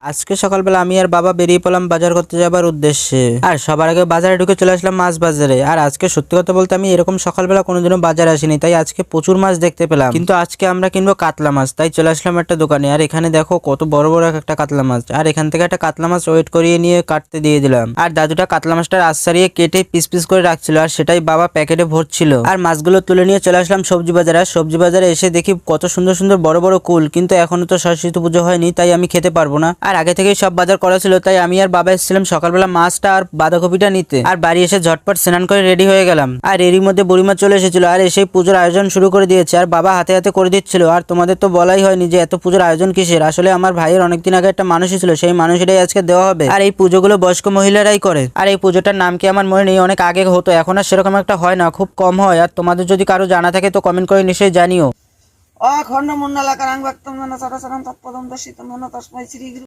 আজকে সকালবেলা আমি আর বাবা বেরিয়ে পড়লাম বাজার করতে যাবার উদ্দেশ্যে। আর সবার আগে বাজারে ঢুকে চলে আসলাম মাছ বাজারে। আর আজকে সত্যি কথা বলতে আমি এরকম সকালবেলা কোনোদিনও বাজারে আসিনি, তাই আজকে প্রচুর মাছ দেখতে পেলাম। কিন্তু আজকে আমরা কিনবো কাতলা মাছ, তাই চলে আসলাম একটা দোকানে। আর এখানে দেখো কত বড় বড় একটা কাতলা মাছ। আর এখান থেকে একটা কাতলা মাছ ওয়েট করিয়ে নিয়ে কাটতে দিয়ে দিলাম। আর দাদুটা কাতলা মাছটার আশ ছাড়িয়ে কেটে পিস পিস করে রাখছিল, আর সেটাই বাবা প্যাকেটে ভরছিল। আর মাছগুলো তুলে নিয়ে চলে আসলাম সবজি বাজারে। আর সবজি বাজারে এসে দেখি কত সুন্দর সুন্দর বড় বড় কুল, কিন্তু এখনো তো সরস্বতী পুজো হয়নি, তাই আমি খেতে পারবো না। আর আগে থেকেই সব বাজার করা ছিল, তাই আমি আর বাবা এসেছিলাম সকালবেলা মাছটা আর বাঁধাকপিটা নিতে। আর বাড়ি এসে ঝটপট স্নান করে রেডি হয়ে গেলাম। আর এরই মধ্যে বুড়িমা চলে এসেছিল, আর এসে পুজোর আয়োজন শুরু করে দিয়েছে। আর বাবা হাতে হাতে করে দিচ্ছিল। আর তোমাদের তো বলাই হয়নি যে এত পুজোর আয়োজন কিসের। আসলে আমার ভাইয়ের অনেকদিন আগে একটা মানুষই ছিল, সেই মানুষটাই আজকে দেওয়া হবে। আর এই পুজোগুলো বয়স্ক মহিলারাই করে। আর এই পুজোটার নাম কি আমার মনে নেই, অনেক আগে হতো, এখন আর সেরকম একটা হয় না, খুব কম হয়। আর তোমাদের যদি কারো জানা থাকে তো কমেন্ট করে নিশ্চয়ই জানিও। অখণ্ড মুন্ডলাকারাং ভক্তম জনসরসরং তৎপদম দর্শিতম নতস্मै শ্রী